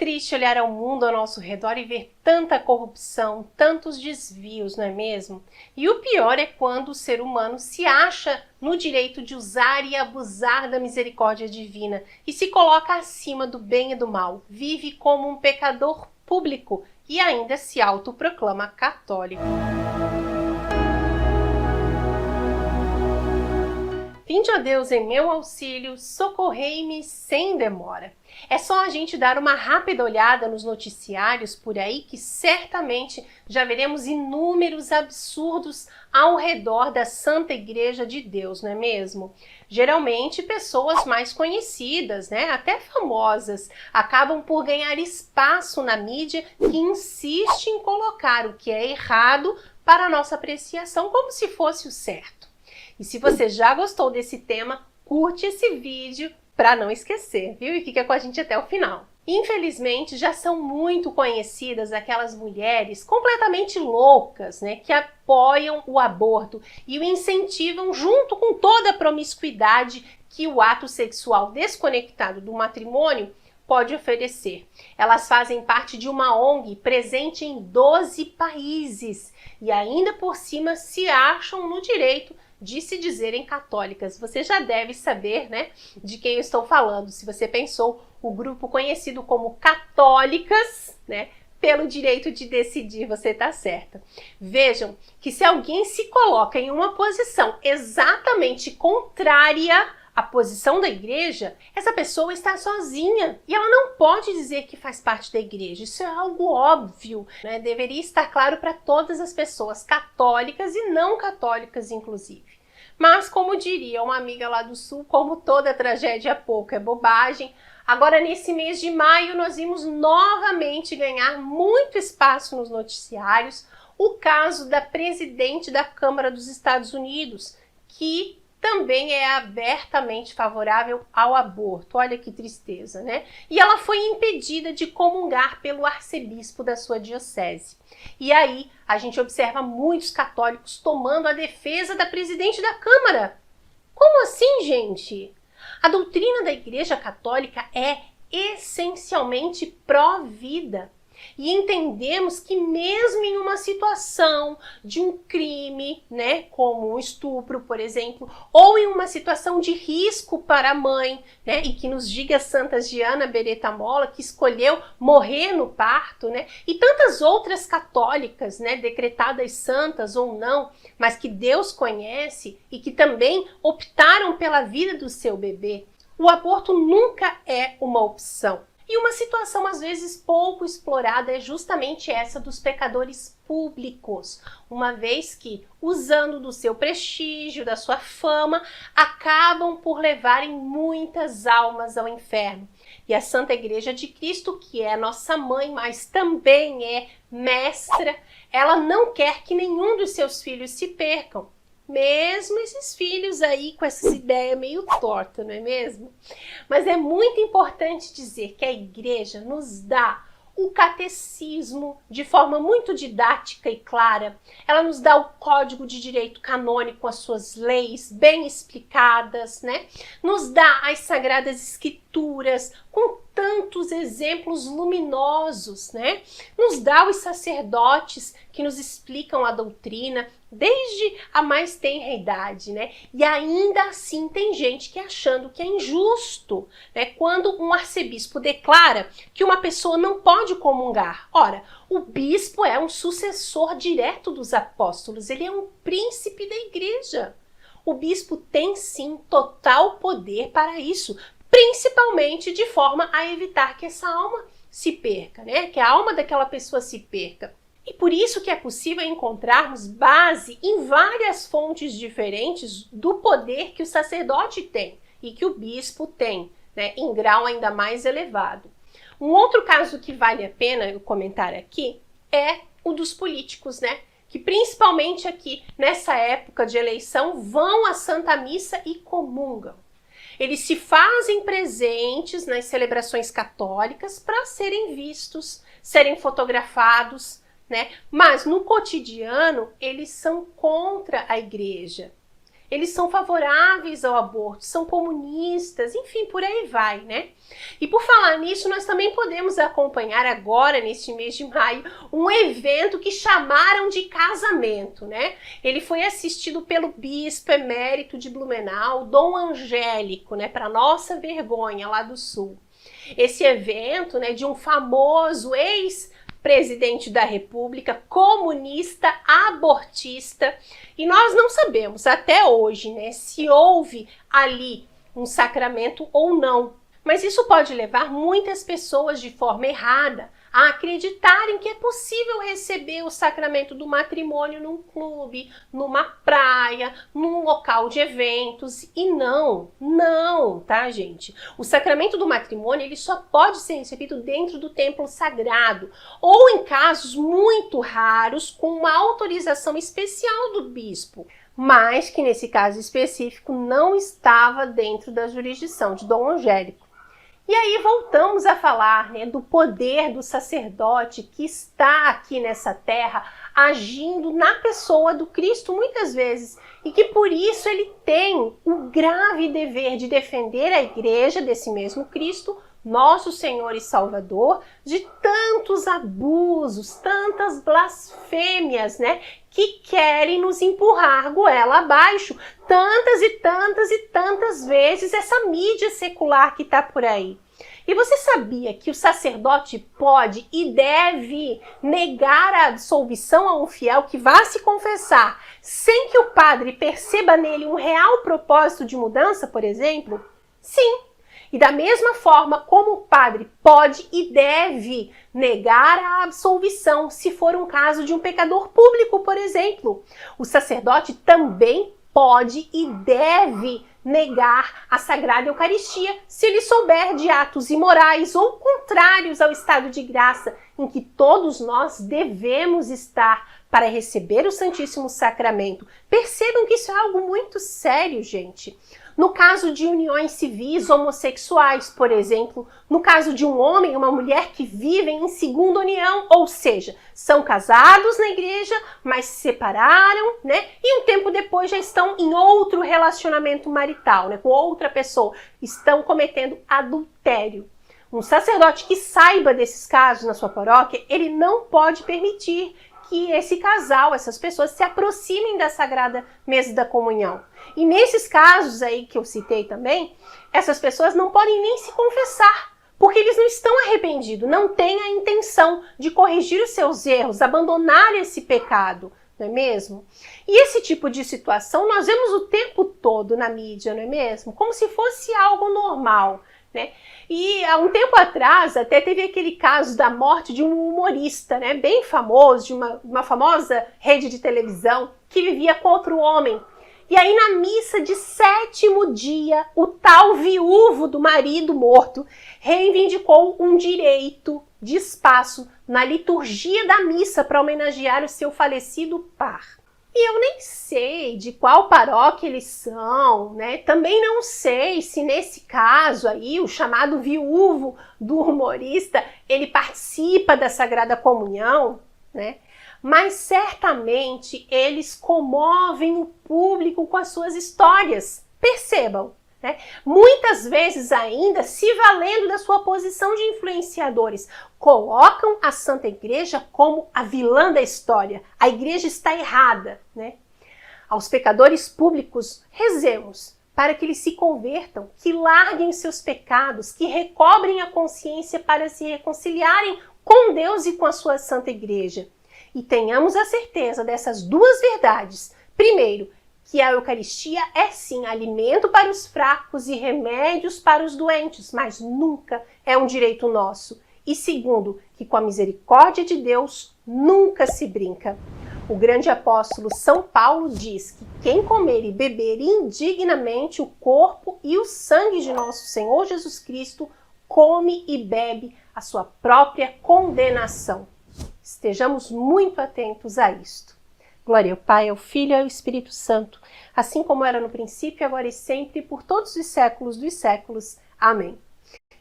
triste olhar ao mundo ao nosso redor e ver tanta corrupção, tantos desvios, não é mesmo? E o pior é quando o ser humano se acha no direito de usar e abusar da misericórdia divina e se coloca acima do bem e do mal, vive como um pecador público e ainda se autoproclama católico. Vinde, ó Deus, em meu auxílio, socorrei-me sem demora. É só a gente dar uma rápida olhada nos noticiários por aí que certamente já veremos inúmeros absurdos ao redor da Santa Igreja de Deus, não é mesmo? Geralmente pessoas mais conhecidas, né, até famosas, acabam por ganhar espaço na mídia que insiste em colocar o que é errado para a nossa apreciação como se fosse o certo. E se você já gostou desse tema, curte esse vídeo para não esquecer, viu? E fica com a gente até o final. Infelizmente, já são muito conhecidas aquelas mulheres completamente loucas, né, que apoiam o aborto e o incentivam junto com toda a promiscuidade que o ato sexual desconectado do matrimônio pode oferecer. Elas fazem parte de uma ONG presente em 12 países e ainda por cima se acham no direito de se dizerem católicas. Você já deve saber, né, de quem eu estou falando. Se você pensou, o grupo conhecido como católicas, né, pelo direito de decidir, você está certa. Vejam que se alguém se coloca em uma posição exatamente contrária à posição da igreja, essa pessoa está sozinha e ela não pode dizer que faz parte da igreja. Isso é algo óbvio, né? Deveria estar claro para todas as pessoas, católicas e não católicas inclusive. Mas, como diria uma amiga lá do sul, como toda tragédia pouco é bobagem, agora nesse mês de maio nós vimos novamente ganhar muito espaço nos noticiários o caso da presidente da Câmara dos Estados Unidos, que também é abertamente favorável ao aborto. Olha que tristeza, né? E ela foi impedida de comungar pelo arcebispo da sua diocese. E aí a gente observa muitos católicos tomando a defesa da presidente da Câmara. Como assim, gente? A doutrina da Igreja Católica é essencialmente pró-vida. E entendemos que mesmo em uma situação de um crime, né, como um estupro, por exemplo, ou em uma situação de risco para a mãe, né, e que nos diga Santa Giana Beretta Molla, que escolheu morrer no parto, né, e tantas outras católicas, né, decretadas santas ou não, mas que Deus conhece e que também optaram pela vida do seu bebê, o aborto nunca é uma opção. E uma situação às vezes pouco explorada é justamente essa dos pecadores públicos, uma vez que, usando do seu prestígio, da sua fama, acabam por levarem muitas almas ao inferno. E a Santa Igreja de Cristo, que é nossa mãe, mas também é mestra, ela não quer que nenhum dos seus filhos se percam. Mesmo esses filhos aí com essas ideias meio tortas, não é mesmo? Mas é muito importante dizer que a igreja nos dá o catecismo de forma muito didática e clara. Ela nos dá o código de direito canônico com as suas leis bem explicadas, né? Nos dá as sagradas escrituras com tantos exemplos luminosos, né? Nos dá os sacerdotes que nos explicam a doutrina desde a mais tenra idade, né? E ainda assim tem gente que achando que é injusto, né? Quando um arcebispo declara que uma pessoa não pode comungar. Ora, o bispo é um sucessor direto dos apóstolos, ele é um príncipe da igreja. O bispo tem sim total poder para isso, principalmente de forma a evitar que essa alma se perca, né? Que a alma daquela pessoa se perca. E por isso que é possível encontrarmos base em várias fontes diferentes do poder que o sacerdote tem e que o bispo tem, né, em grau ainda mais elevado. Um outro caso que vale a pena eu comentar aqui é o dos políticos, né? Que principalmente aqui nessa época de eleição vão à Santa Missa e comungam. Eles se fazem presentes nas celebrações católicas para serem vistos, serem fotografados, né? Mas no cotidiano eles são contra a igreja. eles são favoráveis ao aborto, são comunistas, enfim, por aí vai, né? E por falar nisso, nós também podemos acompanhar agora, neste mês de maio, um evento que chamaram de casamento, né? Ele foi assistido pelo bispo emérito de Blumenau, Dom Angélico, né? Para nossa vergonha, lá do Sul. Esse evento, né, de um famoso ex-presidente da República, comunista, abortista, e nós não sabemos até hoje, né, se houve ali um sacramento ou não. Mas isso pode levar muitas pessoas de forma errada a acreditarem que é possível receber o sacramento do matrimônio num clube, numa praia, num local de eventos. E não, tá, gente? O sacramento do matrimônio ele só pode ser recebido dentro do templo sagrado ou em casos muito raros com uma autorização especial do bispo, mas que nesse caso específico não estava dentro da jurisdição de Dom Angélico. E aí voltamos a falar, né, do poder do sacerdote que está aqui nessa terra agindo na pessoa do Cristo muitas vezes e que por isso ele tem o grave dever de defender a igreja desse mesmo Cristo, nosso Senhor e Salvador, de tantos abusos, tantas blasfêmias, né, que querem nos empurrar goela abaixo, tantas e tantas e tantas vezes essa mídia secular que está por aí. E você sabia que o sacerdote pode e deve negar a absolvição a um fiel que vá se confessar sem que o padre perceba nele um real propósito de mudança, por exemplo? Sim. E da mesma forma como o padre pode e deve negar a absolvição se for um caso de um pecador público, por exemplo, o sacerdote também pode e deve negar a Sagrada Eucaristia se ele souber de atos imorais ou contrários ao estado de graça em que todos nós devemos estar para receber o Santíssimo Sacramento. Percebam que isso é algo muito sério, gente. No caso de uniões civis homossexuais, por exemplo, no caso de um homem e uma mulher que vivem em segunda união, ou seja, são casados na igreja, mas se separaram, né? E um tempo depois já estão em outro relacionamento marital, né? Com outra pessoa, estão cometendo adultério. Um sacerdote que saiba desses casos na sua paróquia, ele não pode permitir que esse casal, essas pessoas, se aproximem da Sagrada Mesa da Comunhão. E nesses casos aí que eu citei também, essas pessoas não podem nem se confessar, porque eles não estão arrependidos, não têm a intenção de corrigir os seus erros, abandonar esse pecado, não é mesmo? E esse tipo de situação nós vemos o tempo todo na mídia, não é mesmo? Como se fosse algo normal, né? E há um tempo atrás até teve aquele caso da morte de um humorista, né, bem famoso, de uma famosa rede de televisão, que vivia com outro homem. E aí na missa de 7º dia, o tal viúvo do marido morto reivindicou um direito de espaço na liturgia da missa para homenagear o seu falecido par. E eu nem sei de qual paróquia eles são, né? Também não sei se nesse caso aí, o chamado viúvo do humorista, ele participa da Sagrada Comunhão, né? Mas certamente eles comovem o público com as suas histórias. Percebam, né? Muitas vezes ainda, se valendo da sua posição de influenciadores, colocam a Santa Igreja como a vilã da história. A Igreja está errada, né? Aos pecadores públicos, rezemos para que eles se convertam, que larguem os seus pecados, que recobrem a consciência para se reconciliarem com Deus e com a sua Santa Igreja. E tenhamos a certeza dessas duas verdades. Primeiro, que a Eucaristia é sim alimento para os fracos e remédios para os doentes, mas nunca é um direito nosso. E segundo, que com a misericórdia de Deus nunca se brinca. O grande apóstolo São Paulo diz que quem comer e beber indignamente o corpo e o sangue de nosso Senhor Jesus Cristo come e bebe a sua própria condenação. Estejamos muito atentos a isto. Glória ao Pai, ao Filho e ao Espírito Santo, assim como era no princípio, agora e sempre, por todos os séculos dos séculos. Amém.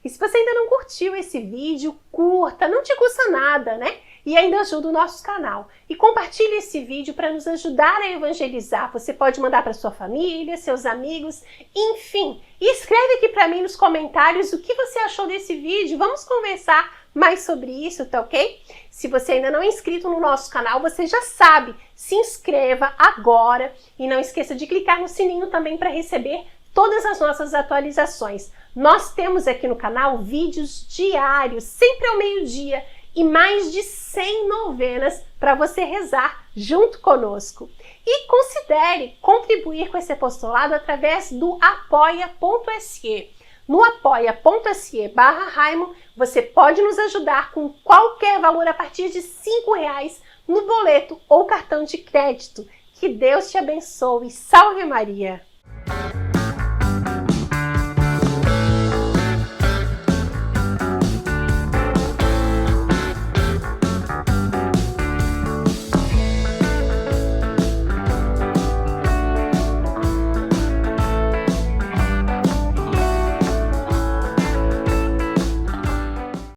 E se você ainda não curtiu esse vídeo, curta, não te custa nada, né? e ainda ajuda o nosso canal. E compartilhe esse vídeo para nos ajudar a evangelizar. Você pode mandar para sua família, seus amigos, enfim. E escreve aqui para mim nos comentários o que você achou desse vídeo. Vamos conversar mais sobre isso, tá ok? Se você ainda não é inscrito no nosso canal, você já sabe, se inscreva agora e não esqueça de clicar no sininho também para receber todas as nossas atualizações. Nós temos aqui no canal vídeos diários, sempre ao meio-dia, e mais de 100 novenas para você rezar junto conosco. E considere contribuir com esse apostolado através do apoia.se. No apoia.se/Raimo, você pode nos ajudar com qualquer valor a partir de R$5 no boleto ou cartão de crédito. Que Deus te abençoe. Salve Maria!